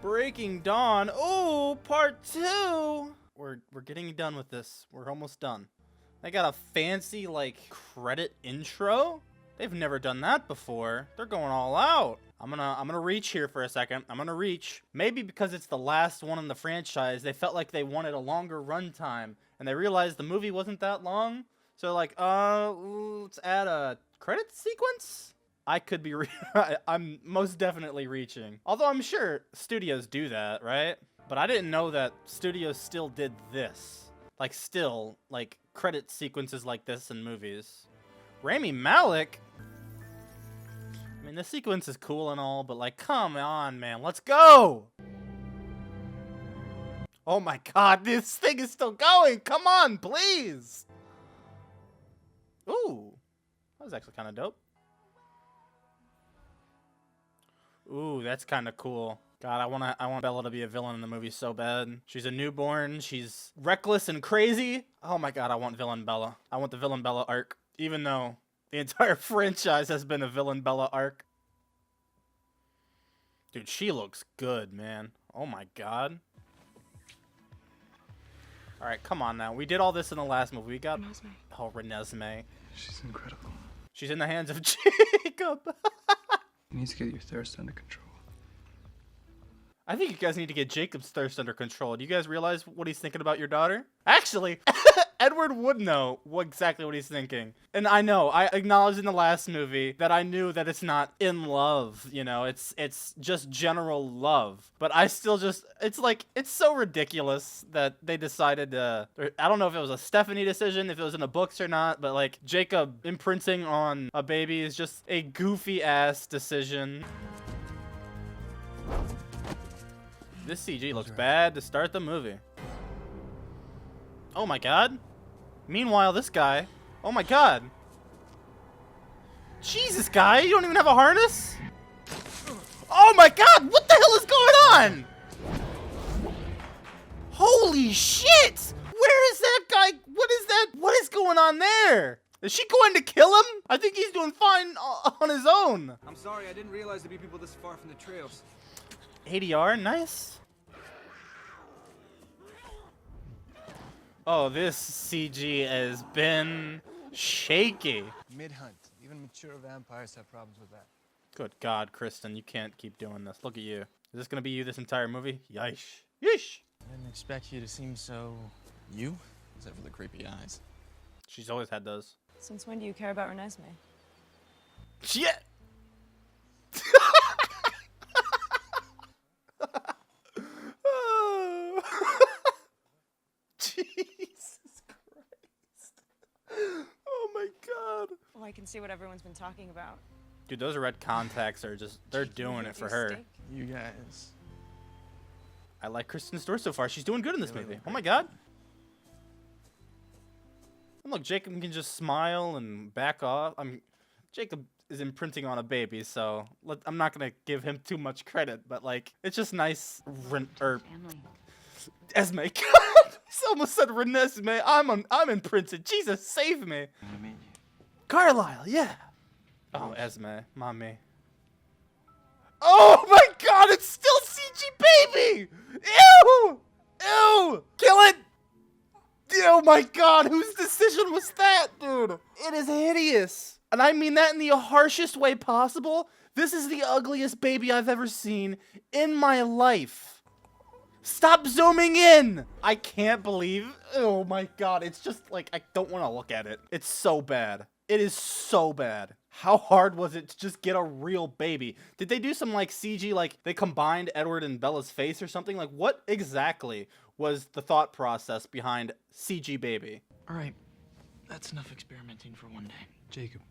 Breaking Dawn. Oh, part 2. We're getting done with this. We're almost done. They got a fancy like credit intro. They've never done that before. They're going all out. I'm gonna reach here for a second. I'm gonna reach. Maybe because it's the last one in the franchise, they felt like they wanted a longer runtime, and they realized the movie wasn't that long. So like, let's add a credit sequence. I could be. I'm most definitely reaching. Although I'm sure studios do that, right? But I didn't know that studios still did this. Like, still like credit sequences like this in movies. Rami Malek. I mean, this sequence is cool and all, but like, come on, man, let's go! Oh my god, this thing is still going! Come on, please! Ooh, that was actually kind of dope. Ooh, that's kind of cool. God, I want Bella to be a villain in the movie so bad. She's a newborn, she's reckless and crazy. Oh my god, I want villain Bella. I want the villain Bella arc. Even though the entire franchise has been a villain Bella arc. Dude, she looks good, man. Oh my god. Alright, come on now. We did all this in the last movie. We got... Renesmee. Oh, Renesmee. She's incredible. She's in the hands of Jacob. You need to get your thirst under control. I think you guys need to get Jacob's thirst under control. Do you guys realize what he's thinking about your daughter? Actually, Edward would know exactly what he's thinking. And I know, I acknowledged in the last movie that I knew that it's not in love, you know, it's just general love. But I still just, it's like, it's so ridiculous that they decided to, I don't know if it was a Stephanie decision, if it was in the books or not, but like, Jacob imprinting on a baby is just a goofy ass decision. This CG looks bad to start the movie. Oh my god. Meanwhile, this guy. Oh my god. Jesus, guy. You don't even have a harness? Oh my god. What the hell is going on? Holy shit. Where is that guy? What is that? What is going on there? Is she going to kill him? I think he's doing fine on his own. I'm sorry, I didn't realize there'd be people this far from the trails. ADR, nice. Oh, this CG has been shaky. Mid-hunt. Even mature vampires have problems with that. Good God, Kristen, you can't keep doing this. Look at you. Is this gonna be you this entire movie? Yeesh. Yeesh. I didn't expect you to seem so... You? Except for the creepy eyes. She's always had those. Since when do you care about Renesmee? Shit! Jesus Christ. Oh my god. Well, I can see what everyone's been talking about. Dude, those red contacts are just, they're doing it for her. You guys. I like Kristen's story so far. She's doing good in this movie. Oh my god. And look, Jacob can just smile and back off. Jacob is imprinting on a baby, so I'm not gonna give him too much credit, but like, it's just nice. Esme, God, I almost said Renesmee. I'm imprinted. Jesus, save me. Carlisle, yeah. Oh, Esme, mommy. Oh my God, it's still CG baby. Ew, ew, kill it. Oh my God, whose decision was that, dude? It is hideous, and I mean that in the harshest way possible. This is the ugliest baby I've ever seen in my life. Stop zooming in! I can't believe... Oh my god, it's just like, I don't want to look at it. It's so bad. It is so bad. How hard was it to just get a real baby? Did they do some like CG, like they combined Edward and Bella's face or something? Like what exactly was the thought process behind CG baby? Alright, that's enough experimenting for one day. Jacob,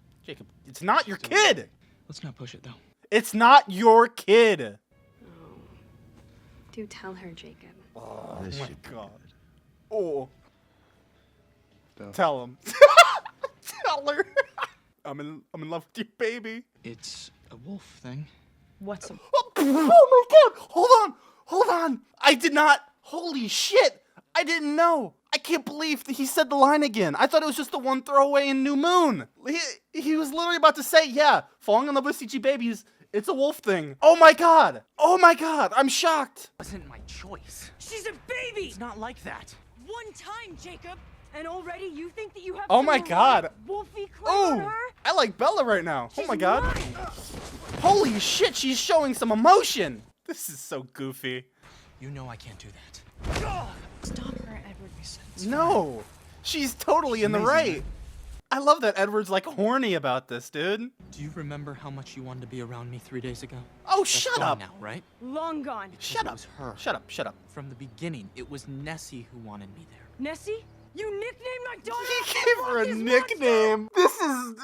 it's not your kid! Let's not push it though. It's not your kid! Do tell her, Jacob. Oh This my should be god. Oh. Bella. Tell him. Tell her. I'm in love with your baby. It's a wolf thing. What's a... Oh my god. Hold on. I did not. Holy shit. I didn't know. I can't believe that he said the line again. I thought it was just the one throwaway in New Moon. He was literally about to say, yeah, falling in love with CG babies It's a wolf thing. Oh my god. Oh my god. I'm shocked. Wasn't my choice. She's a baby! It's not like that. One time, Jacob! And already you think that you have Oh some my god. wolfy claim on Oh, her? I like Bella right now. Oh She's my god. mine. Holy shit, she's showing some emotion. This is so goofy. You know I can't do that. Stop her, Edward. No, she's totally in the amazing, right. man. I love that Edward's like horny about this, dude. Do you remember how much you wanted to be around me 3 days ago? Oh, That's shut gone up. now, right? Long gone. Shut It up. was her. Shut up. Shut up. From the beginning, it was Nessie who wanted me there. Nessie? You nicknamed my daughter He after gave her a Rocky's nickname. This is...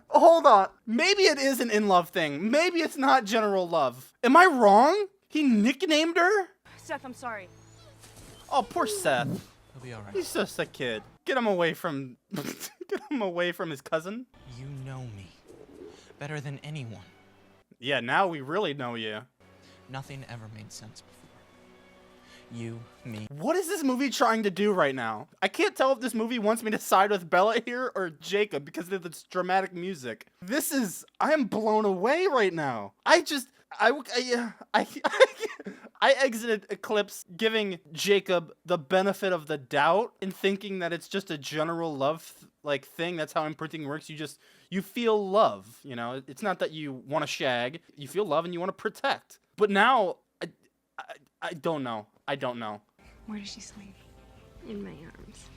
Hold on. Maybe it is an in-love thing. Maybe it's not general love. Am I wrong? He nicknamed her? monster. Seth, I'm sorry. Oh, poor Seth. He'll be alright. He's just a kid. Get him away from... Get him away from his cousin. You know me better than anyone. Yeah, now we really know you. Nothing ever made sense before. You, me. What is this movie trying to do right now? I can't tell if this movie wants me to side with Bella here or Jacob because of this dramatic music. This is... I am blown away right now. I exited Eclipse giving Jacob the benefit of the doubt and thinking that it's just a general love thing. That's how imprinting works. You feel love, you know? It's not that you want to shag. You feel love and you want to protect. But now I don't know. I don't know. Where does she sleep? In my arms.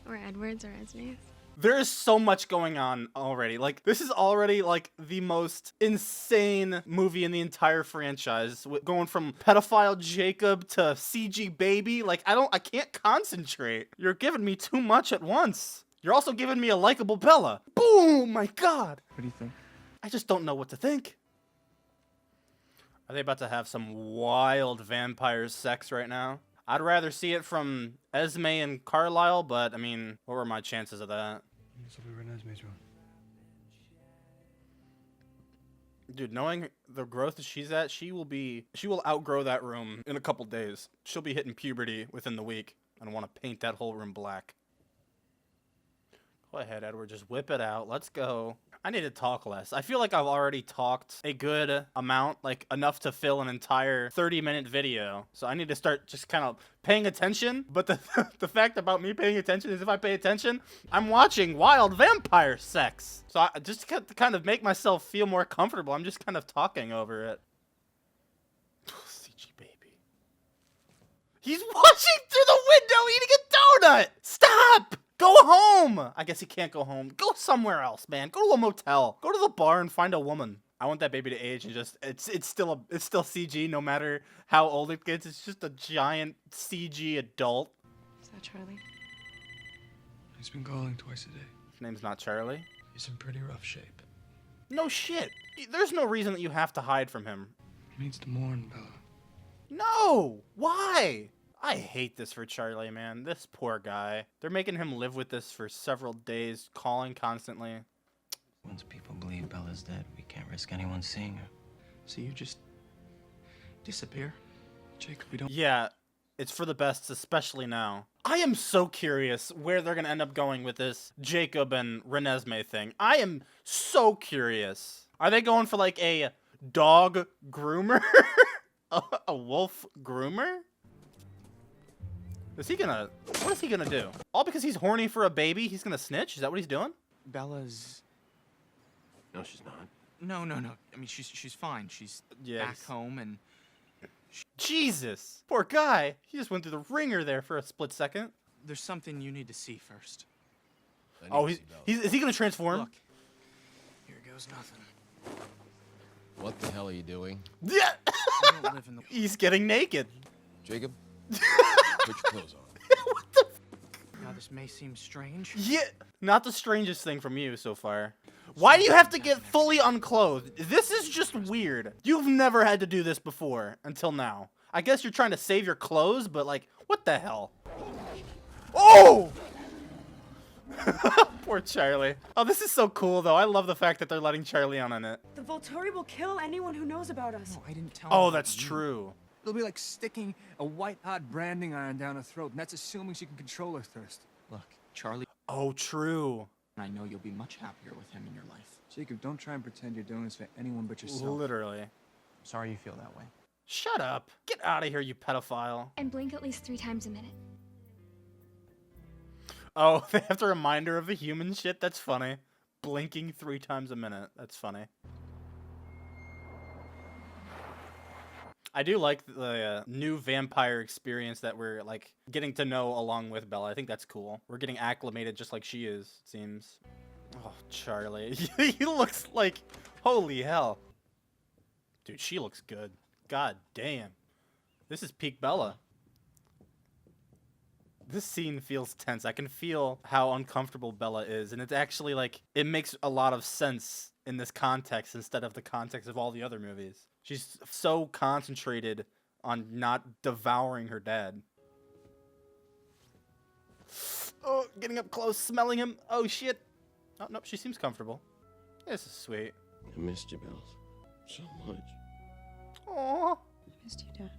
Or Edward's or Renesmee's. There is so much going on already. Like, this is already, like, the most insane movie in the entire franchise. Going from pedophile Jacob to CG baby. Like, I can't concentrate. You're giving me too much at once. You're also giving me a likable Bella. Boom! My god! What do you think? I just don't know what to think. Are they about to have some wild vampire sex right now? I'd rather see it from Esme and Carlisle, but, I mean, what were my chances of that? This will be Renesmee's room. Dude, knowing the growth that she's at, she will outgrow that room in a couple days. She'll be hitting puberty within the week and want to paint that whole room black. Go ahead, Edward, just whip it out. Let's go. I need to talk less. I feel like I've already talked a good amount, like enough to fill an entire 30-minute video. So I need to start just kind of paying attention. But the fact about me paying attention is if I pay attention, I'm watching wild vampire sex. So I just to kind of make myself feel more comfortable, I'm just kind of talking over it. CG baby. He's watching through the window eating a donut! Stop! Go home! I guess he can't go home. Go somewhere else, man. Go to a motel. Go to the bar and find a woman. I want that baby to age and just it's still CG no matter how old it gets. It's just a giant CG adult. Is that Charlie? He's been calling twice a day. His name's not Charlie. He's in pretty rough shape. No shit. There's no reason that you have to hide from him. He needs to mourn, Bella. No! Why? I hate this for Charlie, man. This poor guy. They're making him live with this for several days, calling constantly. Once people believe Bella's dead, we can't risk anyone seeing her. So you just disappear? Jacob, we don't... Yeah, it's for the best, especially now. I am so curious where they're going to end up going with this Jacob and Renesmee thing. I am so curious. Are they going for like a dog groomer? a wolf groomer? What is he gonna do? All because he's horny for a baby, he's gonna snitch? Is that what he's doing? Bella's... No, she's not. No. I mean, she's fine. She's Yes. back home and... Jesus! Poor guy! He just went through the ringer there for a split second. There's something you need to see first. Oh, is he gonna transform? Look. Here goes nothing. What the hell are you doing? Yeah! I don't live in the... He's getting naked. Jacob? Put your clothes on. Now, this may seem strange. Yeah! Not the strangest thing from you so far. Why do you have to get fully unclothed? This is just weird. You've never had to do this before until now. I guess you're trying to save your clothes, but like, what the hell? Oh! Poor Charlie. Oh, this is so cool, though. I love the fact that they're letting Charlie on it. The Volturi will kill anyone who knows about us. No, I didn't tell Oh, him that's about you. true. It'll be like sticking a white-hot branding iron down her throat, and that's assuming she can control her thirst. Look, Charlie, Oh, true. I know you'll be much happier with him in your life. Jacob, don't try and pretend you're doing this for anyone but yourself. Literally. Sorry you feel that way. Shut up. Get out of here, you pedophile. And blink at least 3 times a minute. Oh, they have to remind her of the human shit? That's funny. Blinking 3 times a minute. That's funny. I do like the new vampire experience that we're, like, getting to know along with Bella. I think that's cool. We're getting acclimated just like she is, it seems. Oh, Charlie. He looks like... Holy hell. Dude, she looks good. God damn. This is peak Bella. This scene feels tense. I can feel how uncomfortable Bella is. And it's actually, like, it makes a lot of sense in this context instead of the context of all the other movies. She's so concentrated on not devouring her dad. Oh, getting up close, smelling him. Oh, shit. Oh, nope, she seems comfortable. This is sweet. I missed you, Bells. So much. Aww. I missed you, Dad.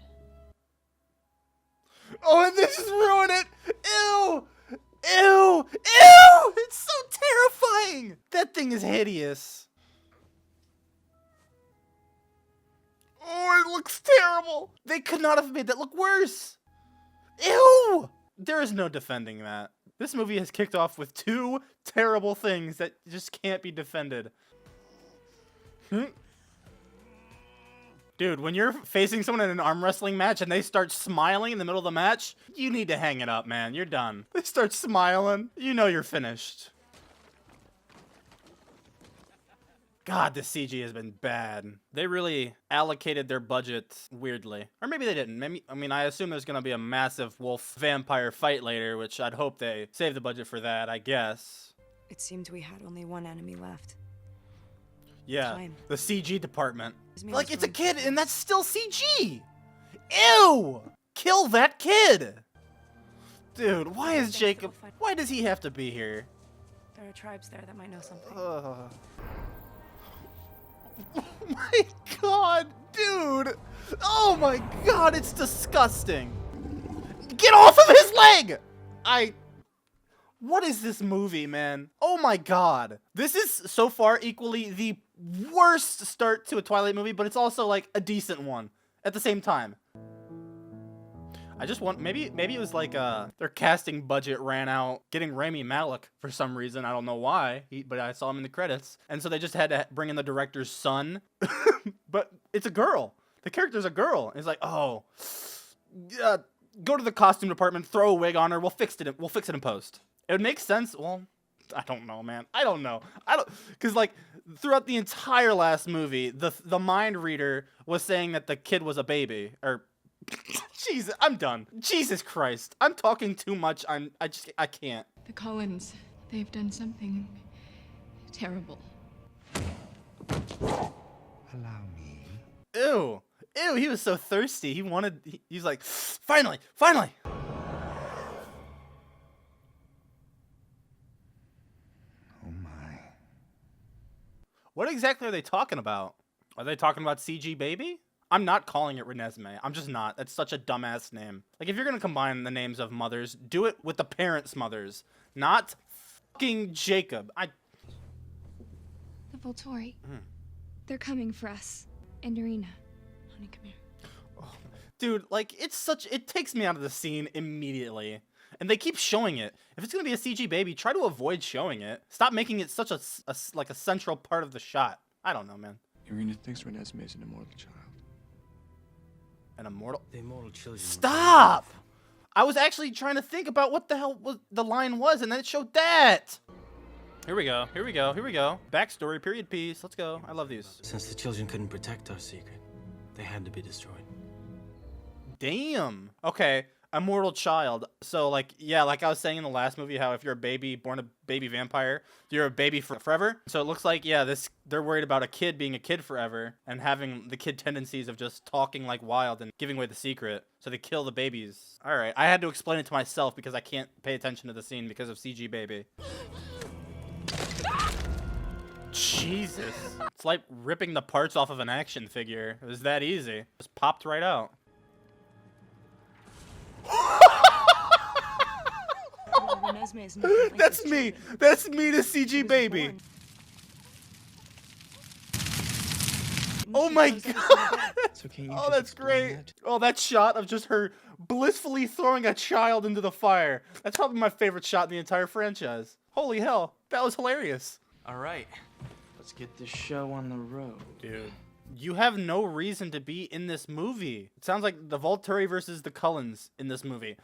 Oh, and this is ruining it. Ew. Ew. Ew. It's so terrifying. That thing is hideous. Oh, it looks terrible. They could not have made that look worse. Ew. There is no defending that. This movie has kicked off with 2 terrible things that just can't be defended. Dude, when you're facing someone in an arm wrestling match and they start smiling in the middle of the match, you need to hang it up, man. You're done. They start smiling. You know you're finished. God, the CG has been bad. They really allocated their budget weirdly. Or maybe they didn't. Maybe, I mean, I assume there's going to be a massive wolf vampire fight later, which I'd hope they save the budget for that, I guess. It seemed we had only one enemy left. Yeah, Time. the CG department. Renesmee Like, was it's a going kid, fast. and that's still CG! Ew! Kill that kid! Dude, why is Thanks, Jacob... little fight. Why does he have to be here? There are tribes there that might know something. Oh my god, dude! Oh my god, it's disgusting! Get off of his leg! What is this movie, man? Oh my god. This is, so far, equally the worst start to a Twilight movie, but it's also, like, a decent one at the same time. I just want, maybe it was like, their casting budget ran out getting Rami Malek for some reason. I don't know why, but I saw him in the credits. And so they just had to bring in the director's son. But it's a girl. The character's a girl. And it's like, oh, go to the costume department, throw a wig on her. We'll fix it in post. It would make sense. Well, I don't know, man. I don't know. Because, like, throughout the entire last movie, the mind reader was saying that the kid was a baby. Or, Jesus, I'm done. Jesus Christ. I'm talking too much. I can't. The Cullens, they've done something terrible. Allow me. Ew. Ew, he was so thirsty. He's like, finally. Oh my. What exactly are they talking about? Are they talking about CG Baby? I'm not calling it Renesmee. I'm just not. That's such a dumbass name. Like, if you're gonna combine the names of mothers, do it with the parents' mothers, not fucking Jacob. The Volturi. They're coming for us. And Irina. Honey, come here. Oh, dude, like, it takes me out of the scene immediately. And they keep showing it. If it's gonna be a CG Baby, try to avoid showing it. Stop making it such a central part of the shot. I don't know, man. Irina thinks Renesmee is an immortal child. An immortal? The immortal children. Stop! I was actually trying to think about what the hell the line was, and then it showed that! Here we go. Backstory, period piece. Let's go. I love these. Since the children couldn't protect our secret, they had to be destroyed. Damn. Okay. Immortal child. So, like, yeah, like I was saying in the last movie, how if you're a baby, born a baby vampire, you're a baby forever. So it looks like, yeah, they're worried about a kid being a kid forever and having the kid tendencies of just talking like wild and giving away the secret. So they kill the babies. All right. I had to explain it to myself because I can't pay attention to the scene because of CG Baby. Jesus. It's like ripping the parts off of an action figure. It was that easy. Just popped right out. Renesmee is nothing like That's this me. children. That's me, the He CG was Baby. born. Oh She my knows god! So can you Oh, just that's explain great. that? Oh, that shot of just her blissfully throwing a child into the fire. That's probably my favorite shot in the entire franchise. Holy hell, that was hilarious. All right, let's get this show on the road. Dude, you have no reason to be in this movie. It sounds like the Volturi versus the Cullens in this movie.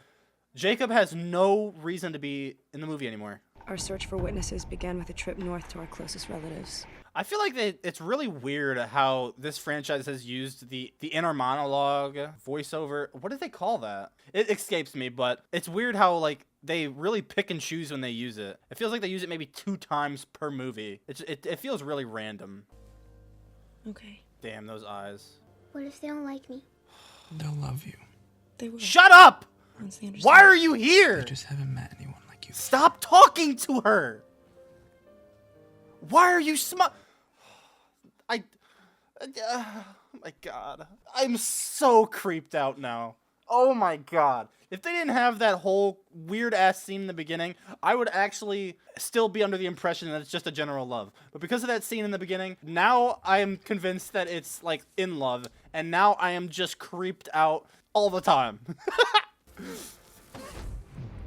Jacob has no reason to be in the movie anymore. Our search for witnesses began with a trip north to our closest relatives. I feel like it's really weird how this franchise has used the inner monologue, voiceover. What do they call that? It escapes me, but it's weird how like they really pick and choose when they use it. It feels like they use it maybe 2 times per movie. It feels really random. Okay. Damn, those eyes. What if they don't like me? They'll love you. They will. Shut up! Once they understand. Why are you here? They just haven't met anyone like you. Stop talking to her! Why are you oh my god. I'm so creeped out now. Oh my god. If they didn't have that whole weird ass scene in the beginning, I would actually still be under the impression that it's just a general love. But because of that scene in the beginning, now I am convinced that it's like in love, and now I am just creeped out all the time.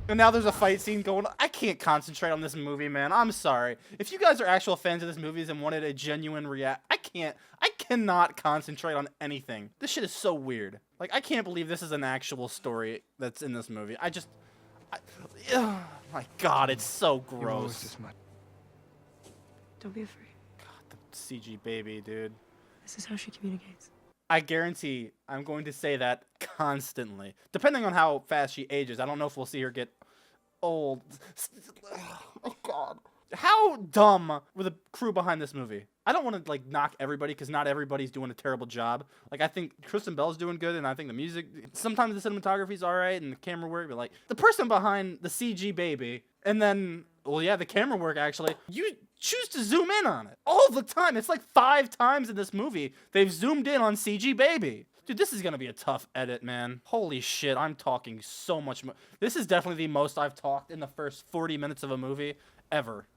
And now there's a fight scene going on. I can't concentrate on this movie, man. I'm sorry. If you guys are actual fans of this movie and wanted a genuine I cannot concentrate on anything. This shit is so weird. Like, I can't believe this is an actual story that's in this movie. Oh my god, it's so gross. Don't be afraid. God, the CG baby, dude. This is how she communicates. I guarantee I'm going to say that constantly. Depending on how fast she ages. I don't know if we'll see her get old. Oh my god. How dumb were the crew behind this movie? I don't want to like knock everybody because not everybody's doing a terrible job. Like I think Kristen Bell's doing good, and I think the music, sometimes the cinematography's all right and the camera work, but like the person behind the CG baby, and then well yeah, the camera work actually, you choose to zoom in on it all the time. It's like 5 times in this movie they've zoomed in on CG baby. Dude, this is gonna be a tough edit, man. Holy shit, I'm talking so much more. This is definitely the most I've talked in the first 40 minutes of a movie ever.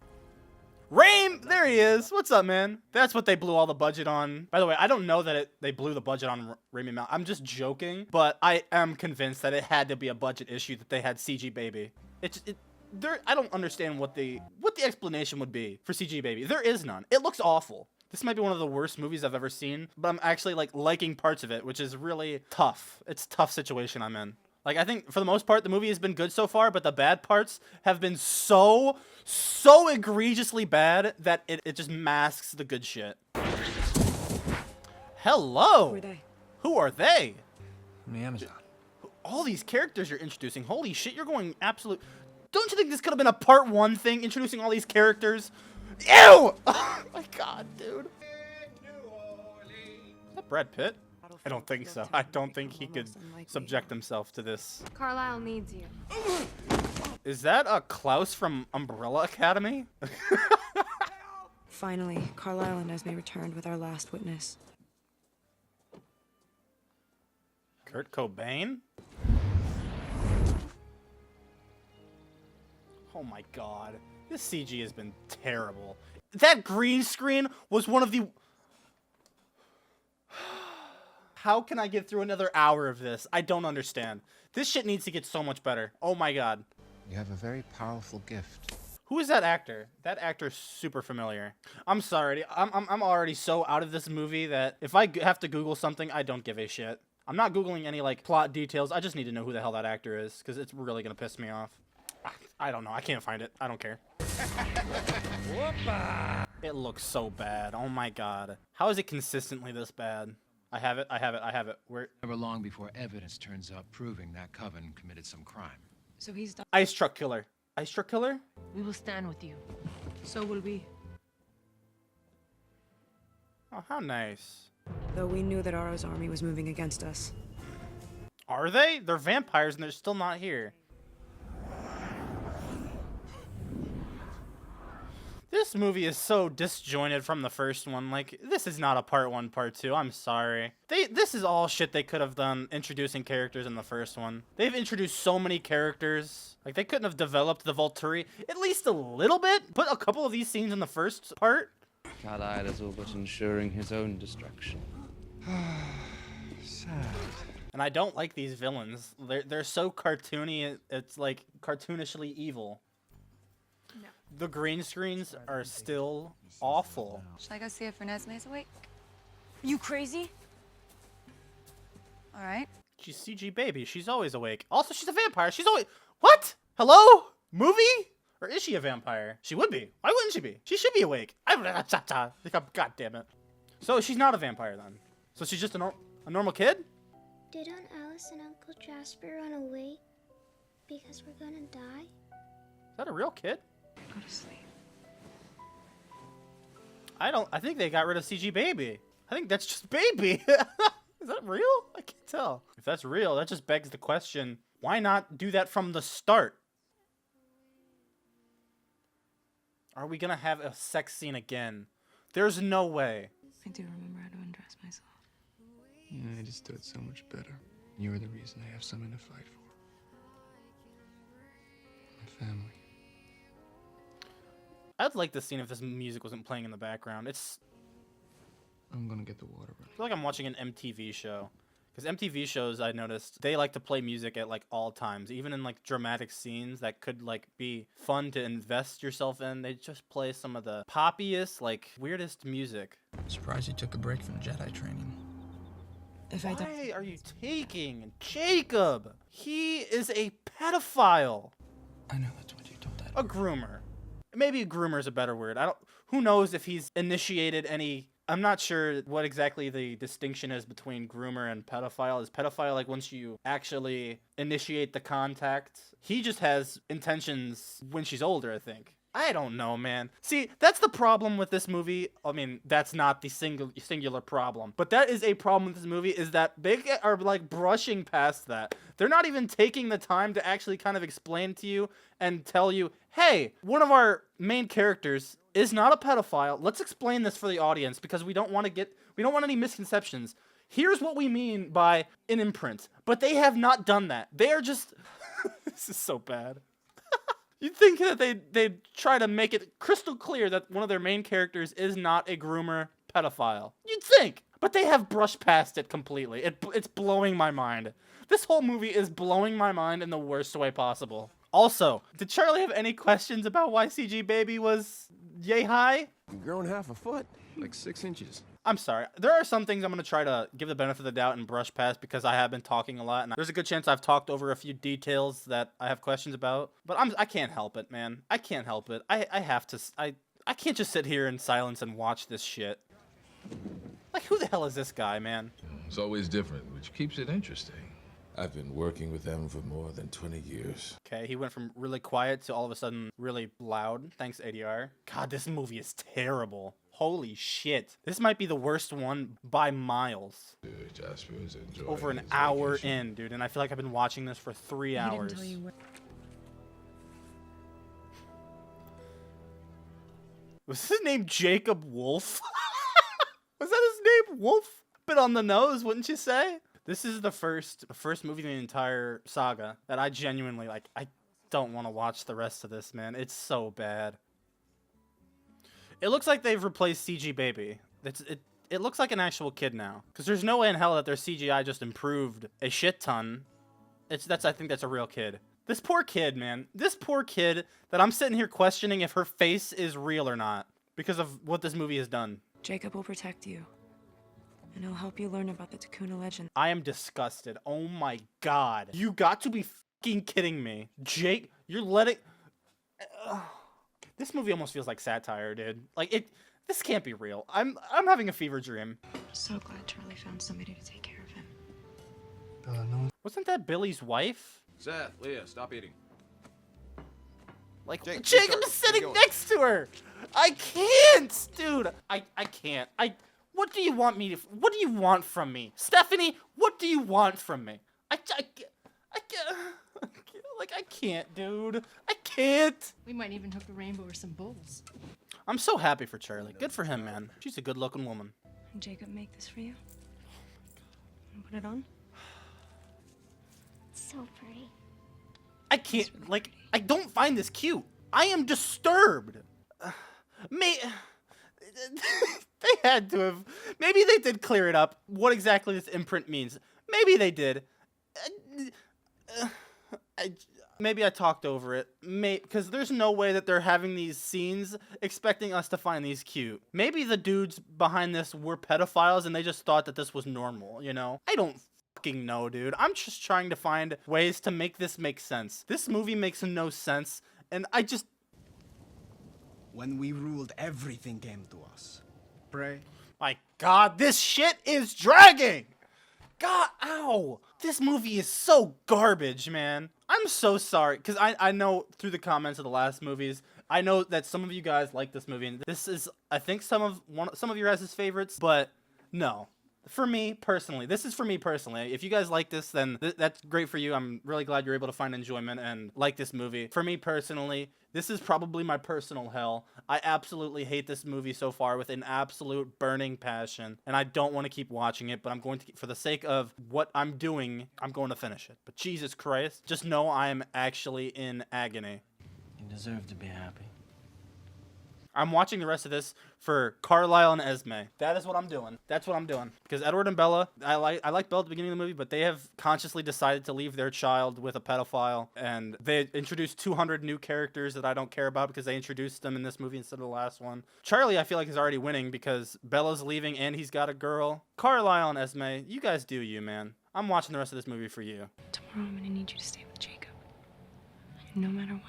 Raim, there he is. What's up, man? That's what they blew all the budget on. By the way, I don't know that they blew the budget on Raimi Malek. I'm just joking, but I am convinced that it had to be a budget issue that they had CG baby. I don't understand what the explanation would be for CG baby. There is none. It looks awful. This might be one of the worst movies I've ever seen, but I'm actually like liking parts of it, which is really tough. It's a tough situation I'm in. Like, I think for the most part, the movie has been good so far, but the bad parts have been so egregiously bad that it just masks the good shit. Hello. Who are they? Who are they? From the Amazon. All these characters you're introducing. Holy shit, you're going absolute. Don't you think this could have been a part 1 thing, introducing all these characters? Ew! Oh my god, dude. Is that Brad Pitt? I don't think so. I don't think he could subject himself to this. Carlisle needs you. Is that a Klaus from Umbrella Academy? Finally, Carlisle and Esme returned with our last witness. Kurt Cobain? Oh my god. This CG has been terrible. That green screen was one of the... How can I get through another hour of this? I don't understand. This shit needs to get so much better. Oh my god. You have a very powerful gift. Who is that actor? That actor's super familiar. I'm sorry. I'm already so out of this movie that if I have to Google something, I don't give a shit. I'm not Googling any like plot details. I just need to know who the hell that actor is because it's really gonna piss me off. I don't know. I can't find it. I don't care. It looks so bad. Oh my god. How is it consistently this bad? I have it. Where? Never long before evidence turns up proving that coven committed some crime. So he's done. Ice Truck Killer. Ice Truck Killer? We will stand with you. So will we. Oh, how nice. Though we knew that Aro's army was moving against us. Are they? They're vampires and they're still not here. This movie is so disjointed from the first one. Like, this is not a part 1, part 2. I'm sorry. This is all shit they could have done introducing characters in the first one. They've introduced so many characters. Like, they couldn't have developed the Volturi at least a little bit. Put a couple of these scenes in the first part. Carlyle is all but ensuring his own destruction. Sad. And I don't like these villains. They're so cartoony. It's like cartoonishly evil. No. The green screens are still awful. Should I go see if Renesmee's awake? You crazy? All right. She's CG baby. She's always awake. Also, she's a vampire. She's always... What? Hello? Movie? Or is she a vampire? She would be. Why wouldn't she be? She should be awake. God damn it. So she's not a vampire then. So she's just a normal kid? Did Aunt Alice and Uncle Jasper run away because we're gonna die? Is that a real kid? Go to sleep. I think they got rid of CG baby. I think that's just baby. Is that real? I can't tell. If that's real, that just begs the question, why not do that from the start? Are we gonna have a sex scene again? There's no way. I do remember how to undress myself. Yeah, I just do it so much better. You're the reason I have something to fight for. My family. I'd like this scene if this music wasn't playing in the background. I'm gonna get the water I running. feel like I'm watching an MTV show. Because MTV shows, I noticed, they like to play music at, like, all times. Even in, like, dramatic scenes that could, like, be fun to invest yourself in. They just play some of the poppiest, like, weirdest music. Surprised you took a break from Jedi training. If I don't. Why are you taking Jacob? He is a pedophile. I know that's what you told Dad. A groomer. Maybe a groomer is a better word. Who knows if he's initiated any... I'm not sure what exactly the distinction is between groomer and pedophile. Is pedophile like once you actually initiate the contact? He just has intentions when she's older, I think. I don't know, man. See, that's the problem with this movie. I mean, that's not the singular problem. But that is a problem with this movie, is that they are, like, brushing past that. They're not even taking the time to actually kind of explain to you and tell you, hey, one of our main characters is not a pedophile. Let's explain this for the audience because we don't want any misconceptions. Here's what we mean by an imprint. But they have not done that. They are just... This is so bad. You'd think that they'd try to make it crystal clear that one of their main characters is not a groomer pedophile. You'd think. But they have brushed past it completely. It's blowing my mind. This whole movie is blowing my mind in the worst way possible. Also, did Charlie have any questions about why CG Baby was yay high? You've grown half a foot. Like 6 inches. I'm sorry. There are some things I'm going to try to give the benefit of the doubt and brush past because I have been talking a lot. And there's a good chance I've talked over a few details that I have questions about. But I can't help it, man. I can't help it. I have to... I can't just sit here in silence and watch this shit. Like, who the hell is this guy, man? It's always different, which keeps it interesting. I've been working with them for more than 20 years. Okay, he went from really quiet to all of a sudden really loud. Thanks, ADR. God, this movie is terrible. Holy shit. This might be the worst one by miles. Dude, Jasper's enjoying Over an his hour vacation. in, dude, and I feel like I've been watching this for 3 hours. He didn't tell you where. Was his name Jacob Wolf? Was that his name, Wolf? Bit on the nose, wouldn't you say? This is the first movie in the entire saga that I genuinely, like, I don't want to watch the rest of this, man. It's so bad. It looks like they've replaced CG Baby. It looks like an actual kid now. Because there's no way in hell that their CGI just improved a shit ton. I think that's a real kid. This poor kid, man. This poor kid that I'm sitting here questioning if her face is real or not. Because of what this movie has done. Jacob will protect you. And he'll help you learn about the Takuna legend. I am disgusted. Oh my god. You got to be fucking kidding me. Jake, you're letting... This movie almost feels like satire, dude. Like, this can't be real. I'm having a fever dream. So glad Charlie found somebody to take care of him. No. Wasn't that Billy's wife? Seth, Leah, stop eating. Like, Jake, Jacob is start. sitting Keep going. next to her! I can't! Dude, I can't. What do you want me to... What do you want from me? Stephanie, what do you want from me? I can't... Like, I can't, dude. I can't. We might even hook a rainbow or some bowls. I'm so happy for Charlie. Good for him, man. She's a good-looking woman. Did Jacob make this for you? Put it on? So pretty. I can't, like, I don't find this cute. I am disturbed. They had to have. Maybe they did clear it up. What exactly this imprint means. Maybe they did. Maybe I talked over it. Because there's no way that they're having these scenes expecting us to find these cute. Maybe the dudes behind this were pedophiles and they just thought that this was normal, you know? I don't fucking know, dude. I'm just trying to find ways to make this make sense. This movie makes no sense, and I just... When we ruled, everything came to us. Pray. My God, this shit is dragging! God, ow! This movie is so garbage, man. I'm so sorry, because I know through the comments of the last movies, I know that some of you guys like this movie, and this is, I think, some of your guys' favorites, but no. For me, personally, this is for me personally. If you guys like this, then that's great for you. I'm really glad you're able to find enjoyment and like this movie. For me personally, this is probably my personal hell. I absolutely hate this movie so far with an absolute burning passion, and I don't want to keep watching it, but I'm going to, for the sake of what I'm doing, I'm going to finish it. But Jesus Christ, just know I'm actually in agony. You deserve to be happy. I'm watching the rest of this for Carlisle and Esme. That is what I'm doing. That's what I'm doing. Because Edward and Bella, I like Bella at the beginning of the movie, but they have consciously decided to leave their child with a pedophile. And they introduced 200 new characters that I don't care about because they introduced them in this movie instead of the last one. Charlie, I feel like, is already winning because Bella's leaving and he's got a girl. Carlisle and Esme, you guys do you, man. I'm watching the rest of this movie for you. Tomorrow I'm gonna need you to stay with Jacob. No matter what.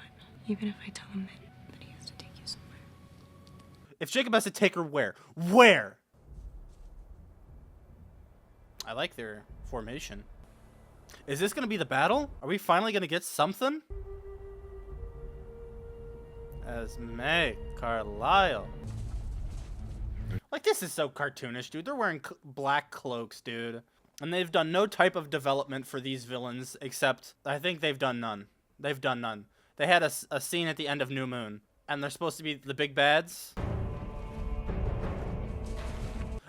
Even if I tell him that he has to take you somewhere. If Jacob has to take her where? Where? I like their formation. Is this going to be the battle? Are we finally going to get something? Esme, Carlisle. Like, this is so cartoonish, dude. They're wearing black cloaks, dude. And they've done no type of development for these villains, except I think they've done none. They've done none. They had a scene at the end of New Moon, and they're supposed to be the big bads.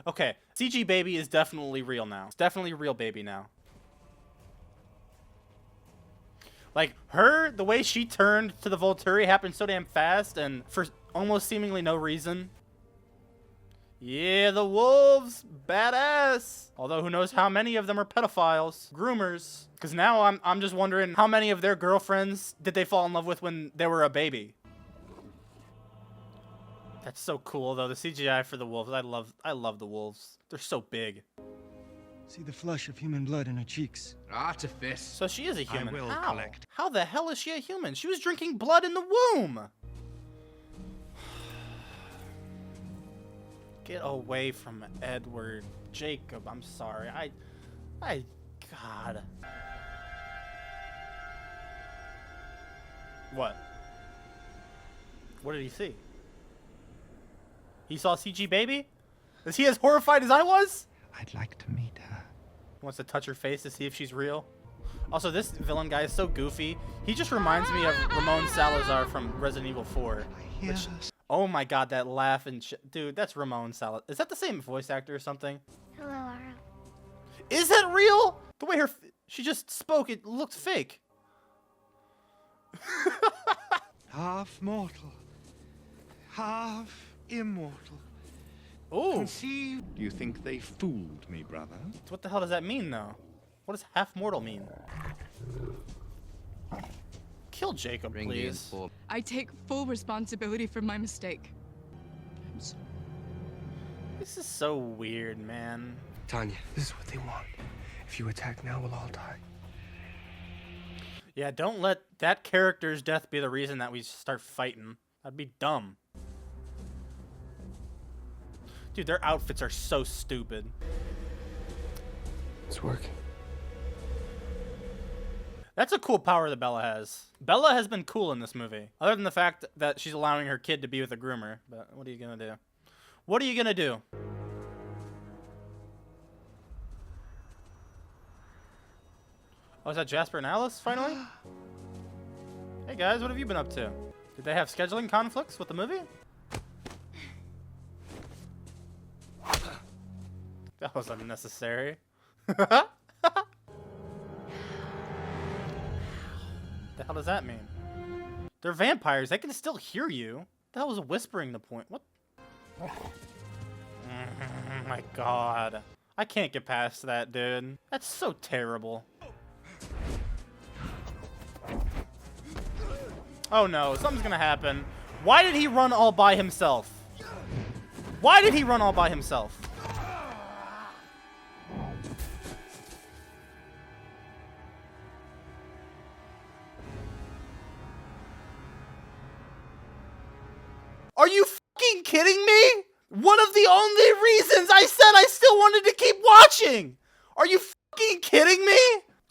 Okay, CG Baby is definitely real now. It's definitely a real baby now. Like, the way she turned to the Volturi happened so damn fast and for almost seemingly no reason. Yeah, the wolves, badass. Although who knows how many of them are pedophiles, groomers. Because now I'm just wondering how many of their girlfriends did they fall in love with when they were a baby. That's so cool, though. The CGI for the wolves. I love the wolves. They're so big. See the flush of human blood in her cheeks. Artifice. So she is a human. I will How? collect. How the hell is she a human? She was drinking blood in the womb. Get away from Edward. Jacob, I'm sorry. God. What? What did he see? He saw CG Baby? Is he as horrified as I was? I'd like to meet her. Wants to touch her face to see if she's real. Also, this villain guy is so goofy. He just reminds me of Ramon Salazar from Resident Evil 4. Which, oh my God, that laugh and dude, that's Ramon Salazar. Is that the same voice actor or something? Hello, Ara. Is that real? The way she just spoke, it looked fake. Half mortal, half immortal. Oh. Do you think they fooled me, brother? What the hell does that mean, though? What does half mortal mean? Kill Jacob, please. I take full responsibility for my mistake. This is so weird, man. Tanya, this is what they want. If you attack now, we'll all die. Yeah, don't let that character's death be the reason that we start fighting. That'd be dumb. Dude, their outfits are so stupid. It's working. That's a cool power that Bella has. Bella has been cool in this movie. Other than the fact that she's allowing her kid to be with a groomer. But what are you gonna do? What are you gonna do? Oh, is that Jasper and Alice, finally? Hey guys, what have you been up to? Did they have scheduling conflicts with the movie? That was unnecessary. The hell does that mean? They're vampires. They can still hear you. The hell was whispering the point? What? my god. I can't get past that, dude. That's so terrible. Oh no, something's gonna happen. Why did he run all by himself? Why did he run all by himself? Are you fucking kidding me? One of the only reasons I said I still wanted to keep watching. Are you fucking kidding me?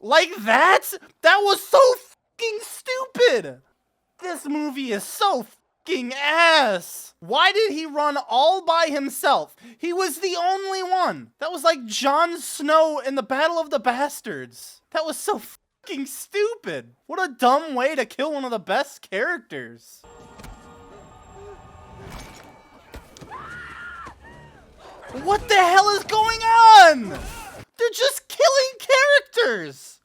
Like that? That was so fucking stupid. This movie is so fucking ass. Why did he run all by himself? He was the only one. That was like Jon Snow in the Battle of the Bastards. That was so fucking stupid. What a dumb way to kill one of the best characters. What the hell is going on? They're just killing characters.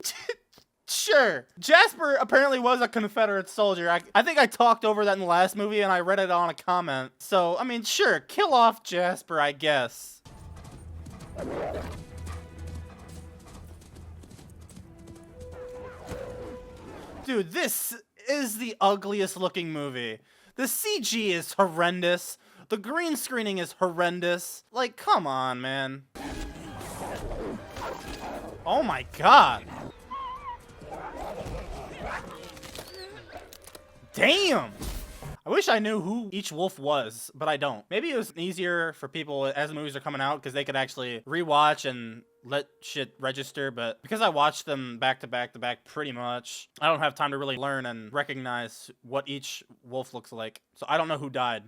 Sure. Jasper apparently was a Confederate soldier. I think I talked over that in the last movie and I read it on a comment. So, I mean, sure, kill off Jasper, I guess. Dude, this is the ugliest looking movie. The CG is horrendous. The green screening is horrendous. Like, come on, man. Oh my god. Damn! I wish I knew who each wolf was, but I don't. Maybe it was easier for people as the movies are coming out because they could actually rewatch and let shit register, but because I watched them back to back to back pretty much, I don't have time to really learn and recognize what each wolf looks like. So I don't know who died.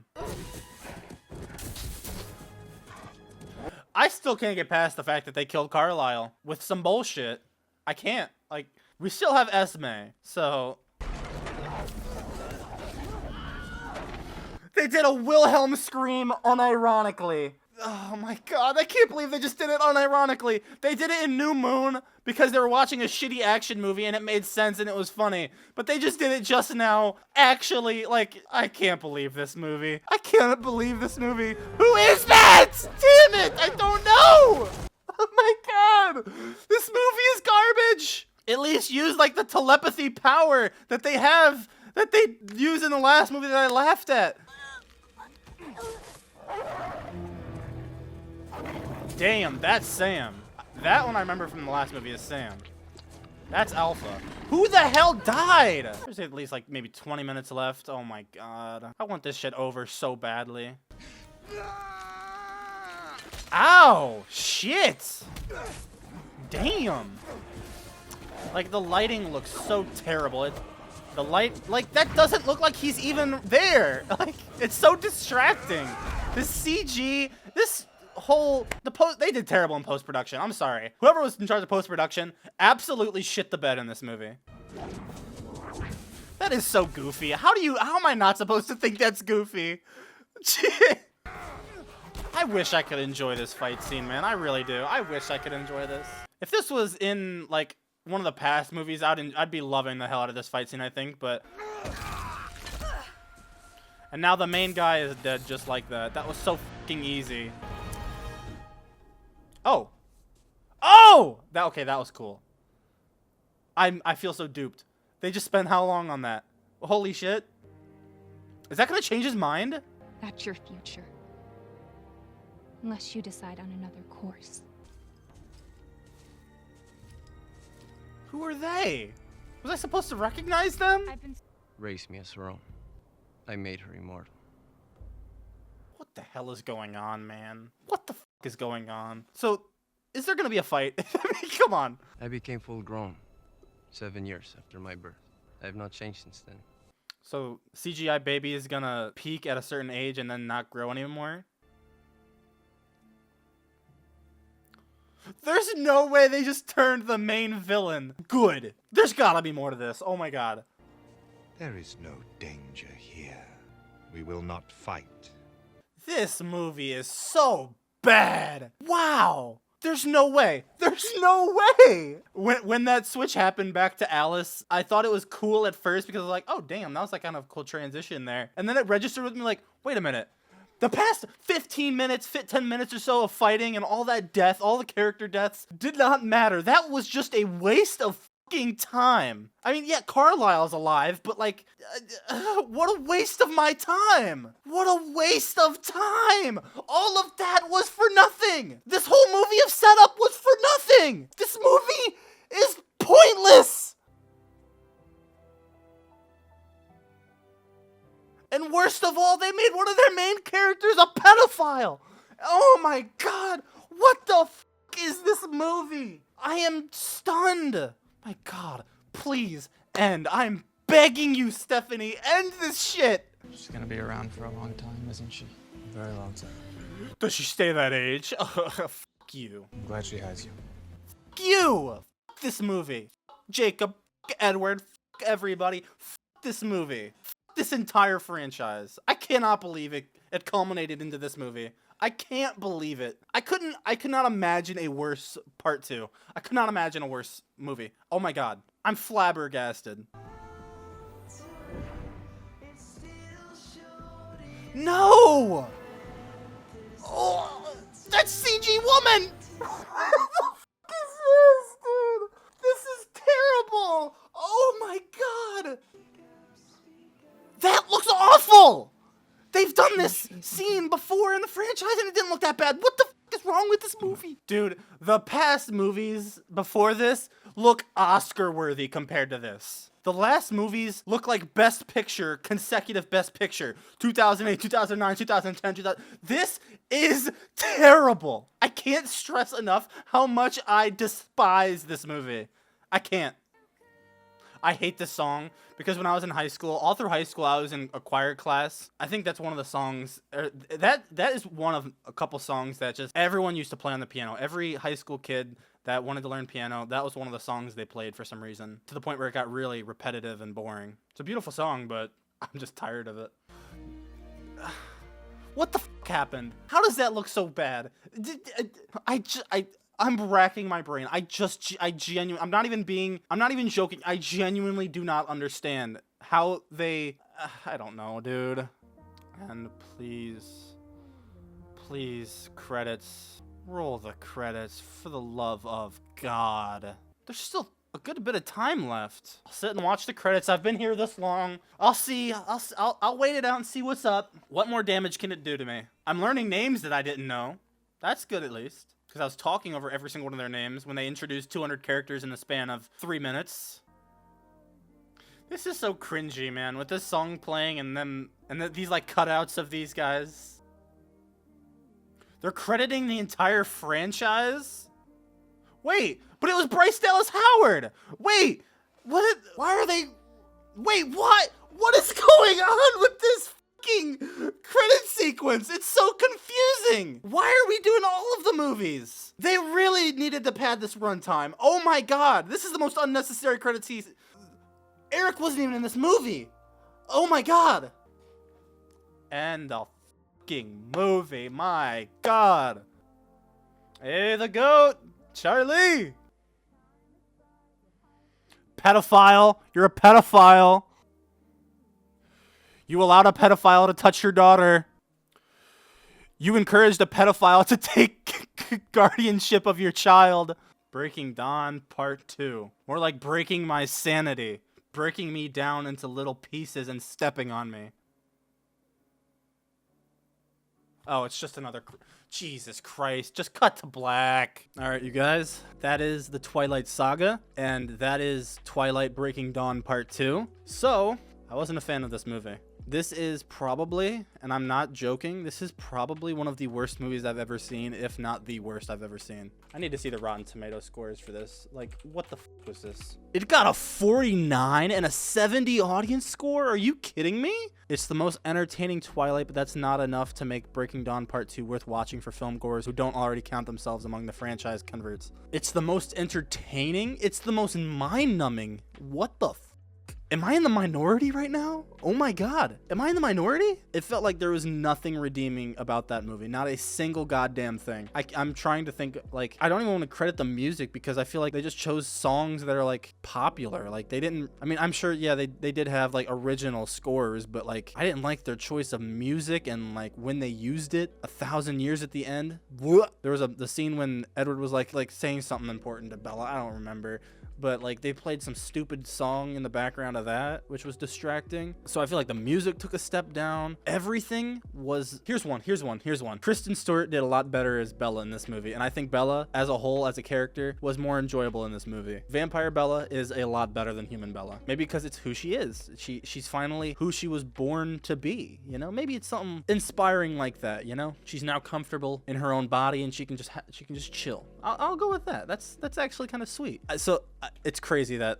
I still can't get past the fact that they killed Carlisle with some bullshit. I can't. Like, we still have Esme, so... They did a Wilhelm scream unironically. Oh my god, I can't believe they just did it unironically. They did it in New Moon because they were watching a shitty action movie and it made sense and it was funny. But they just did it just now. Actually, like, I can't believe this movie. I can't believe this movie. Who is that? Damn it, I don't know. Oh my god, this movie is garbage. At least use like the telepathy power that they have, that they used in the last movie that I laughed at. Damn, that's Sam. That one I remember from the last movie is Sam. That's Alpha. Who the hell died? There's at least like maybe 20 minutes left. Oh my god. I want this shit over so badly. Ow! Shit! Damn! Like, the lighting looks so terrible. The light, like, that doesn't look like he's even there. Like, it's so distracting. This CG, this whole, they did terrible in post-production. I'm sorry. Whoever was in charge of post-production absolutely shit the bed in this movie. That is so goofy. How am I not supposed to think that's goofy? I wish I could enjoy this fight scene, man. I really do. I wish I could enjoy this. If this was in, like, one of the past movies, I'd be loving the hell out of this fight scene, I think, but... And now the main guy is dead just like that. That was so fucking easy. Oh! Oh! Okay, that was cool. I feel so duped. They just spent how long on that? Holy shit. Is that gonna change his mind? That's your future. Unless you decide on another course. Who are they? Was I supposed to recognize them? Raised me as her own. I made her immortal. What the hell is going on, man? What the fuck is going on? So, is there gonna be a fight? I mean, come on. I became full grown 7 years after my birth. I have not changed since then. So, CGI baby is gonna peak at a certain age and then not grow anymore? There's no way they just turned the main villain good. There's gotta be more to this. Oh my god. There is no danger here. We will not fight. This movie is so bad. Wow. There's no way. There's no way. When that switch happened back to Alice, I thought it was cool at first because I was like, oh damn, that was like kind of a cool transition there. And then it registered with me like, wait a minute. The past 15 minutes, 10 minutes or so of fighting and all that death, all the character deaths, did not matter. That was just a waste of fucking time. I mean, yeah, Carlisle's alive, but like, what a waste of my time. What a waste of time. All of that was for nothing. This whole movie of setup was for nothing. This movie is pointless. And worst of all, they made one of their main characters a pedophile. Oh my god, what the f is this movie? I am stunned. My god, please end. I'm begging you, Stephanie, end this shit. She's gonna be around for a long time, isn't she? A very long time. Does she stay that age? F you. I'm glad she has you. F you. F this movie. Jacob, F Edward, F everybody. F this movie. F this entire franchise. I cannot believe it culminated into this movie. I can't believe it. I could not imagine a worse part 2. I could not imagine a worse movie. Oh my god. I'm flabbergasted. No! Oh, that's CG woman! What the f is this, dude? This is terrible! Oh my god! That looks awful! They've done this scene before in the franchise and it didn't look that bad. What the f is wrong with this movie? Dude, the past movies before this look Oscar-worthy compared to this. The last movies look like Best Picture, consecutive Best Picture. 2008, 2009, 2010, 2000. This is terrible. I can't stress enough how much I despise this movie. I can't. I hate this song because when I was in high school, all through high school, I was in a choir class. I think that's one of the songs, that is one of a couple songs that just everyone used to play on the piano. Every high school kid that wanted to learn piano, that was one of the songs they played for some reason, to the point where it got really repetitive and boring. It's a beautiful song, but I'm just tired of it. What the f happened? How does that look so bad? I'm racking my brain. I'm not even joking. I genuinely do not understand how they, I don't know, dude. And please, credits. Roll the credits, for the love of God. There's still a good bit of time left. I'll sit and watch the credits. I've been here this long. I'll wait it out and see what's up. What more damage can it do to me? I'm learning names that I didn't know. That's good at least. Because I was talking over every single one of their names when they introduced 200 characters in the span of 3 minutes. This is so cringy, man. With this song playing and these like cutouts of these guys. They're crediting the entire franchise? Wait, but it was Bryce Dallas Howard! Wait, what? Why are they... Wait, what? What is going on with this fucking credit sequence? It's so confusing! Why are we doing all of the movies? They really needed to pad this runtime. Oh my god, this is the most unnecessary credit season. Eric wasn't even in this movie. Oh my god. And the movie, my god. Hey, the goat, Charlie. Pedophile, you're a pedophile. You allowed a pedophile to touch your daughter. You encouraged a pedophile to take guardianship of your child. Breaking Dawn Part 2. More like breaking my sanity. Breaking me down into little pieces and stepping on me. Oh, it's just another... Jesus Christ. Just cut to black. Alright, you guys. That is the Twilight Saga. And that is Twilight Breaking Dawn Part 2. So, I wasn't a fan of this movie. This is probably, and I'm not joking, this is probably one of the worst movies I've ever seen, if not the worst I've ever seen. I need to see the Rotten Tomato scores for this. Like, what the f was this? It got a 49 and a 70 audience score? Are you kidding me? It's the most entertaining Twilight, but that's not enough to make Breaking Dawn Part 2 worth watching for film goers who don't already count themselves among the franchise converts. It's the most entertaining? It's the most mind-numbing. What the f? Am I in the minority right now? Oh my God. Am I in the minority? It felt like there was nothing redeeming about that movie. Not a single goddamn thing. I'm trying to think, like, I don't even want to credit the music because I feel like they just chose songs that are like popular. Like they didn't, I mean, I'm sure, yeah, they did have like original scores, but like I didn't like their choice of music and like when they used it, 1,000 years at the end. There was the scene when Edward was like saying something important to Bella. I don't remember. But like they played some stupid song in the background of that, which was distracting. So I feel like the music took a step down. Everything was, here's one. Kristen Stewart did a lot better as Bella in this movie. And I think Bella as a whole, as a character, was more enjoyable in this movie. Vampire Bella is a lot better than human Bella. Maybe because it's who she is. She's finally who she was born to be, you know? Maybe it's something inspiring like that, you know? She's now comfortable in her own body and she can just chill. I'll go with that. That's actually kind of sweet. So it's crazy that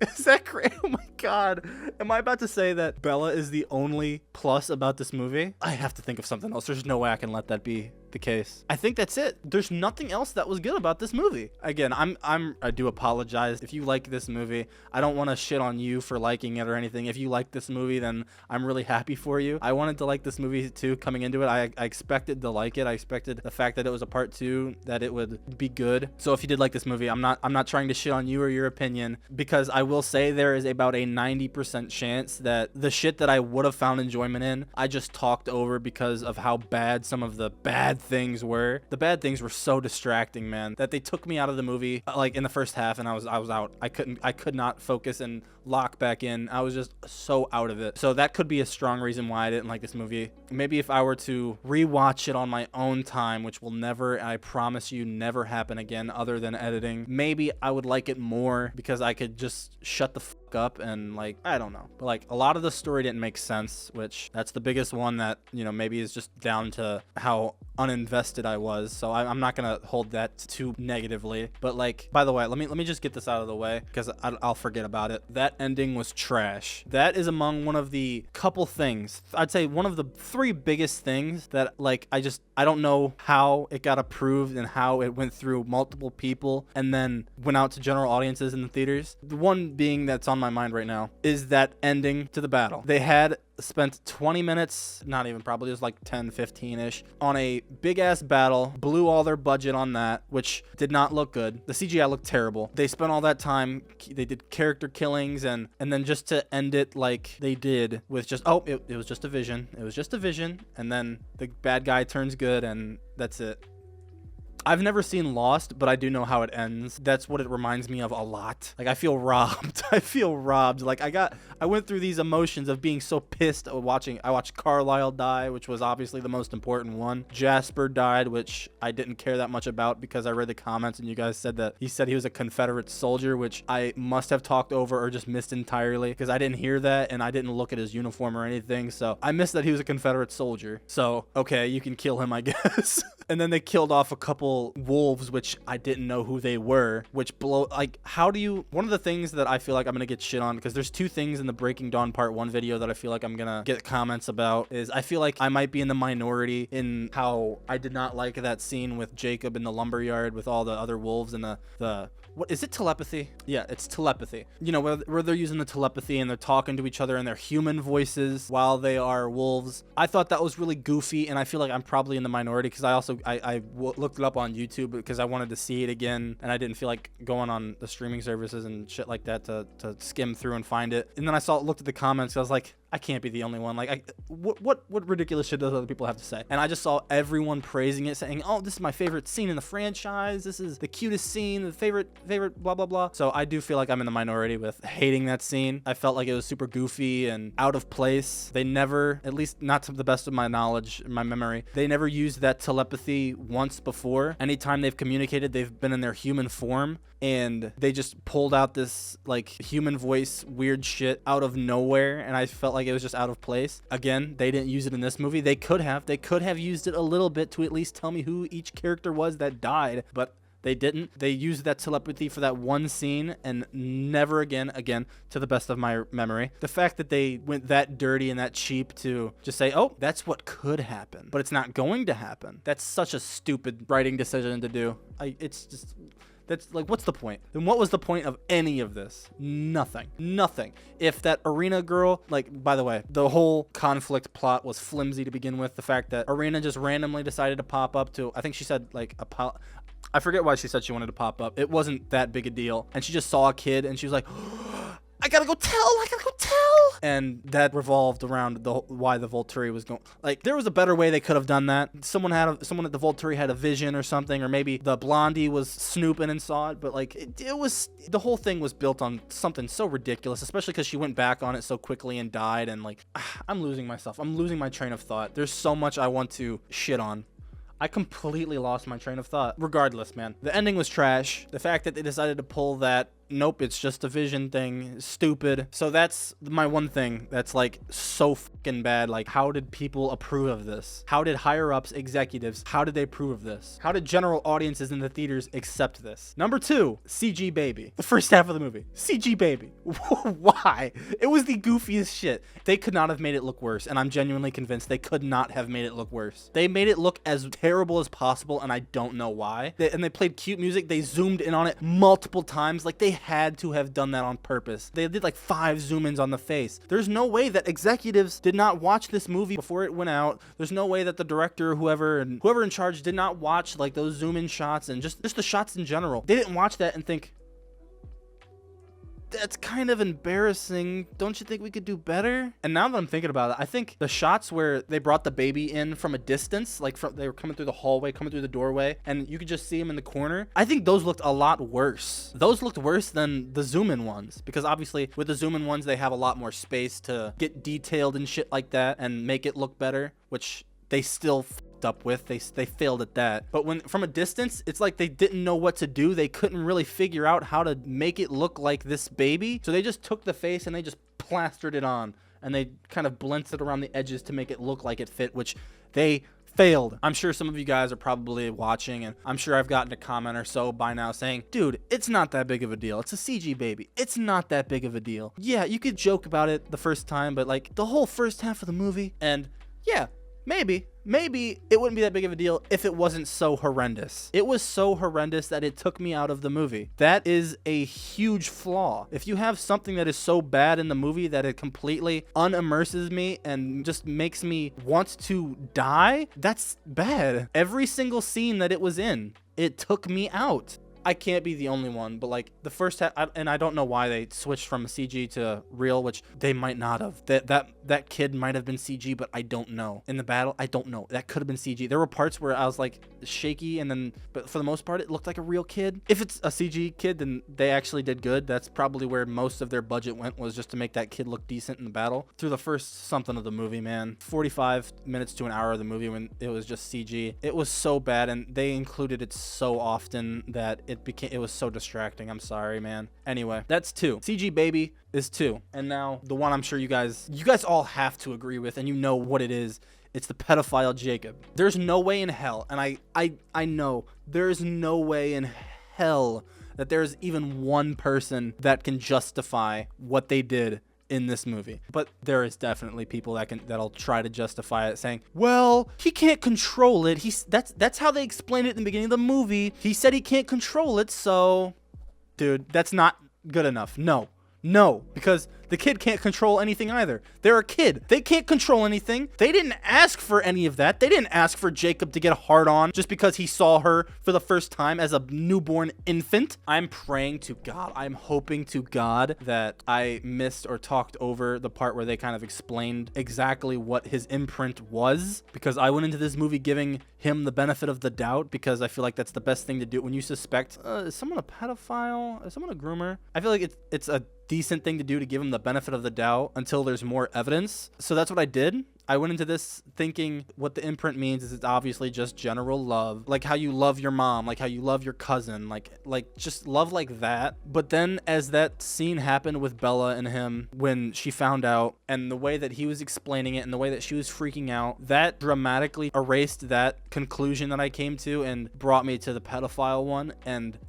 is that crazy? Oh my God, am I about to say that Bella is the only plus about this movie? I have to think of something else. There's no way I can let that be the case. I think that's it. There's nothing else that was good about this movie. Again, I do apologize if you like this movie. I don't want to shit on you for liking it or anything. If you like this movie, then I'm really happy for you. I wanted to like this movie too coming into it. I expected to like it. I expected the fact that it was a part 2 that it would be good. So if you did like this movie, I'm not trying to shit on you or your opinion, because I will say there is about a 90% chance that the shit that I would have found enjoyment in, I just talked over because of how bad some of the bad things were. The bad things were so distracting, man, that they took me out of the movie like in the first half, and I was out. I could not focus and lock back in. I was just so out of it. So that could be a strong reason why I didn't like this movie. Maybe if I were to rewatch it on my own time, which will never, I promise you, never happen again other than editing, maybe I would like it more because I could just shut the fuck up and like, I don't know. But like a lot of the story didn't make sense, which that's the biggest one that, you know, maybe is just down to how uninvested I was. So I'm not gonna hold that too negatively. But like, by the way, let me just get this out of the way because I'll forget about it. That ending was trash. That is among one of the couple things, I'd say one of the 3 biggest things that like I don't know how it got approved and how it went through multiple people and then went out to general audiences in the theaters. The one being that's on my mind right now is that ending to the battle. They had spent 20 minutes, not even, probably it was like 10-15ish, on a big ass battle, blew all their budget on that, which did not look good. The CGI looked terrible. They spent all that time, they did character killings, and then just to end it like they did with just, oh, it was just a vision. It was just a vision, and then the bad guy turns good, and that's it. I've never seen Lost, but I do know how it ends. That's what it reminds me of a lot. Like, I feel robbed. I feel robbed. Like, I went through these emotions of being so pissed I watched Carlisle die, which was obviously the most important one. Jasper died, which I didn't care that much about because I read the comments and you guys said that he said he was a Confederate soldier, which I must have talked over or just missed entirely because I didn't hear that and I didn't look at his uniform or anything. So I missed that he was a Confederate soldier. So, okay, you can kill him, I guess. And then they killed off a couple wolves, which I didn't know who they were, which like, how do you, one of the things that I feel like I'm gonna get shit on, because there's 2 things in the Breaking Dawn Part 1 video that I feel like I'm gonna get comments about, is I feel like I might be in the minority in how I did not like that scene with Jacob in the lumberyard with all the other wolves and the what is it, telepathy? Yeah, it's telepathy. You know, where they're using the telepathy and they're talking to each other in their human voices while they are wolves. I thought that was really goofy, and I feel like I'm probably in the minority because I looked it up on YouTube because I wanted to see it again, and I didn't feel like going on the streaming services and shit like that to skim through and find it. And then I looked at the comments, I was like, I can't be the only one. Like, what ridiculous shit does other people have to say? And I just saw everyone praising it, saying, oh, this is my favorite scene in the franchise. This is the cutest scene, the favorite, blah, blah, blah. So I do feel like I'm in the minority with hating that scene. I felt like it was super goofy and out of place. They never, at least not to the best of my knowledge, my memory, they never used that telepathy once before. Anytime they've communicated, they've been in their human form. And they just pulled out this like human voice weird shit out of nowhere, and I felt like it was just out of place. Again, they didn't use it in this movie. They could have used it a little bit to at least tell me who each character was that died, but they didn't. They used that telepathy for that one scene and never again, to the best of my memory. The fact that they went that dirty and that cheap to just say, oh, that's what could happen, but it's not going to happen. That's such a stupid writing decision to do. It's just, That's like, what's the point? Then what was the point of any of this? Nothing. If that Arena girl, like, by the way, the whole conflict plot was flimsy to begin with. The fact that Arena just randomly decided to pop up to, I think she said like I forget why she said she wanted to pop up. It wasn't that big a deal. And she just saw a kid and she was like, I gotta go tell. And that revolved around why the Volturi was going. Like, there was a better way they could have done that. Someone at the Volturi had a vision or something, or maybe the blondie was snooping and saw it. But like, it was, the whole thing was built on something so ridiculous, especially because she went back on it so quickly and died. And like, I'm losing myself. I'm losing my train of thought. There's so much I want to shit on. I completely lost my train of thought. Regardless, man, the ending was trash. The fact that they decided to pull that, nope, it's just a vision thing, stupid. So that's my one thing that's like so fucking bad. Like, how did people approve of this? How did higher ups, executives, how did they approve of this? How did general audiences in the theaters accept this? Number 2, CG baby. The first half of the movie, CG baby. Why? It was the goofiest shit. They could not have made it look worse, and I'm genuinely convinced they could not have made it look worse. They made it look as terrible as possible, and I don't know why. And they played cute music. They zoomed in on it multiple times. Like, they had to have done that on purpose. They did like 5 zoom-ins on the face. There's no way that executives did not watch this movie before it went out. There's no way that the director, whoever in charge, did not watch like those zoom-in shots and just the shots in general. They didn't watch that and think, that's kind of embarrassing. Don't you think we could do better? And now that I'm thinking about it, I think the shots where they brought the baby in from a distance, like they were coming through the hallway, coming through the doorway, and you could just see him in the corner. I think those looked a lot worse. Those looked worse than the zoom-in ones, because obviously with the zoom-in ones, they have a lot more space to get detailed and shit like that and make it look better, which they still f***ed up with. They failed at that. But when from a distance, it's like they didn't know what to do. They couldn't really figure out how to make it look like this baby. So they just took the face and they just plastered it on, and they kind of blended it around the edges to make it look like it fit, which they failed. I'm sure some of you guys are probably watching, and I'm sure I've gotten a comment or so by now saying, dude, it's not that big of a deal. It's a CG baby. It's not that big of a deal. Yeah, you could joke about it the first time, but like the whole first half of the movie, and yeah, maybe it wouldn't be that big of a deal if it wasn't so horrendous. It was so horrendous that it took me out of the movie. That is a huge flaw. If you have something that is so bad in the movie that it completely unimmerses me and just makes me want to die, that's bad. Every single scene that it was in, it took me out. I can't be the only one, but like the first half, and I don't know why they switched from CG to real, which they might not have. That kid might have been CG, but I don't know. In the battle, I don't know. That could have been CG. There were parts where I was like shaky, and then, but for the most part, it looked like a real kid. If it's a CG kid, then they actually did good. That's probably where most of their budget went, was just to make that kid look decent in the battle. Through the first something of the movie, man, 45 minutes to an hour of the movie when it was just CG, it was so bad, and they included it so often that it was so distracting. I'm sorry, man. Anyway, that's 2. CG baby is 2. And now the one I'm sure you guys all have to agree with, and you know what it is. It's the pedophile Jacob. There's no way in hell, and I know there's no way in hell that there's even one person that can justify what they did in this movie. But there is definitely people that'll try to justify it, saying, well, he can't control it. That's how they explained it in the beginning of the movie. He said he can't control it, so dude, that's not good enough. No, because the kid can't control anything either. They're a kid. They can't control anything. They didn't ask for any of that. They didn't ask for Jacob to get a hard on just because he saw her for the first time as a newborn infant. I'm praying to God. I'm hoping to God that I missed or talked over the part where they kind of explained exactly what his imprint was, because I went into this movie giving him the benefit of the doubt, because I feel like that's the best thing to do when you suspect, is someone a pedophile? Is someone a groomer? I feel like it's a decent thing to do, to give him the benefit of the doubt until there's more evidence. So that's what I did. I went into this thinking what the imprint means is it's obviously just general love, like how you love your mom, like how you love your cousin, like just love like that. But then as that scene happened with Bella and him, when she found out, and the way that he was explaining it and the way that she was freaking out, that dramatically erased that conclusion that I came to and brought me to the pedophile one. And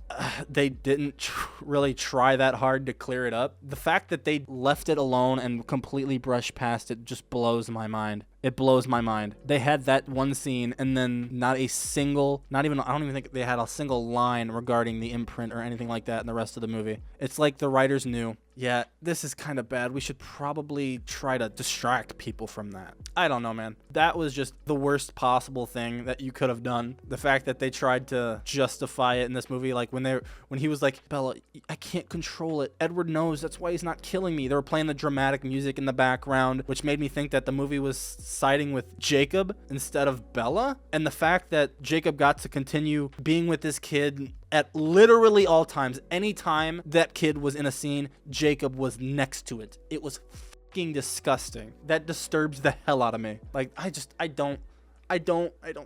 they didn't really try that hard to clear it up. The fact that they left it alone and completely brushed past it just blows my mind. It blows my mind. They had that one scene and then not a single, I don't even think they had a single line regarding the imprint or anything like that in the rest of the movie. It's like the writers knew, yeah, this is kind of bad. We should probably try to distract people from that. I don't know, man. That was just the worst possible thing that you could have done. The fact that they tried to justify it in this movie, like when he was like, Bella, I can't control it. Edward knows, that's why he's not killing me. They were playing the dramatic music in the background, which made me think that the movie was siding with Jacob instead of Bella. And the fact that Jacob got to continue being with this kid at literally all times. Anytime that kid was in a scene, Jacob was next to it. It was fucking disgusting. That disturbs the hell out of me. Like, I don't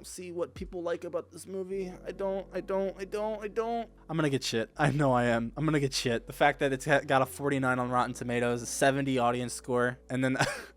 see what people like about this movie. I don't. I'm gonna get shit. I know I am. I'm gonna get shit. The fact that it's got a 49 on Rotten Tomatoes, a 70 audience score, and then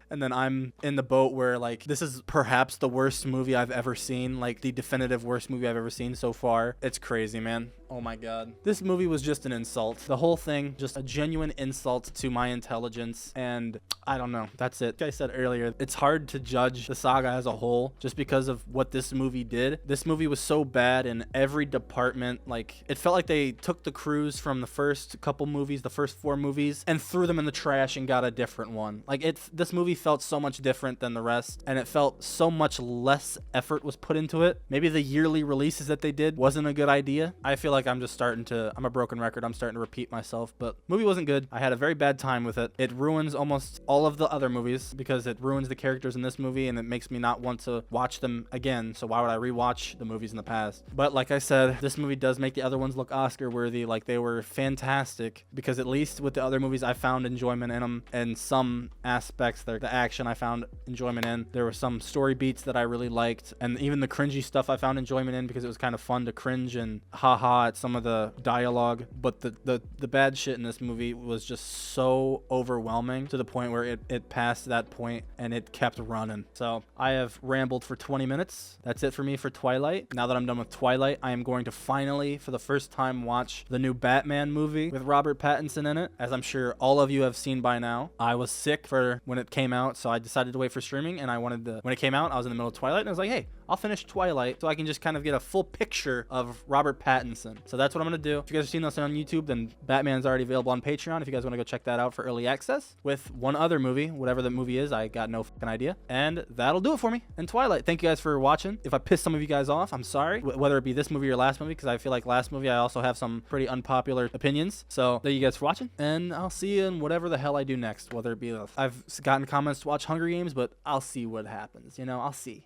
and then I'm in the boat where, like, this is perhaps the worst movie I've ever seen, like the definitive worst movie I've ever seen so far. It's crazy, man. Oh my god. This movie was just an insult. The whole thing, just a genuine insult to my intelligence, and I don't know. That's it. Like I said earlier, it's hard to judge the saga as a whole just because of what this movie did. This movie was so bad in every department. Like, it felt like they took the crews from the first couple movies, the first 4 movies, and threw them in the trash and got a different one. Like, this movie felt so much different than the rest, and it felt so much less effort was put into it. Maybe the yearly releases that they did wasn't a good idea. I feel like I'm a broken record. I'm starting to repeat myself, but movie wasn't good. I had a very bad time with it. It ruins almost all of the other movies because it ruins the characters in this movie, and it makes me not want to watch them again. So why would I rewatch the movies in the past? But like I said, this movie does make the other ones look Oscar worthy. Like, they were fantastic, because at least with the other movies I found enjoyment in them, and some aspects, the action I found enjoyment in. There were some story beats that I really liked, and even the cringy stuff I found enjoyment in because it was kind of fun to cringe and haha at some of the dialogue. But the bad shit in this movie was just so overwhelming to the point where it passed that point and it kept running. So I have rambled for 20 minutes. That's it for me for Twilight. Now that I'm done with Twilight, I am going to finally, for the first time, watch the new Batman movie with Robert Pattinson in it, as I'm sure all of you have seen by now. I was sick for when it came out, so I decided to wait for streaming, and when it came out, I was in the middle of Twilight, and I was like, hey, I'll finish Twilight so I can just kind of get a full picture of Robert Pattinson. So that's what I'm going to do. If you guys have seen this on YouTube, then Batman's already available on Patreon if you guys want to go check that out for early access. With one other movie, whatever the movie is, I got no fucking idea. And that'll do it for me in Twilight. Thank you guys for watching. If I pissed some of you guys off, I'm sorry. Whether it be this movie or last movie, because I feel like last movie I also have some pretty unpopular opinions. So thank you guys for watching, and I'll see you in whatever the hell I do next. Whether it be, I've gotten comments to watch Hunger Games, but I'll see what happens. I'll see.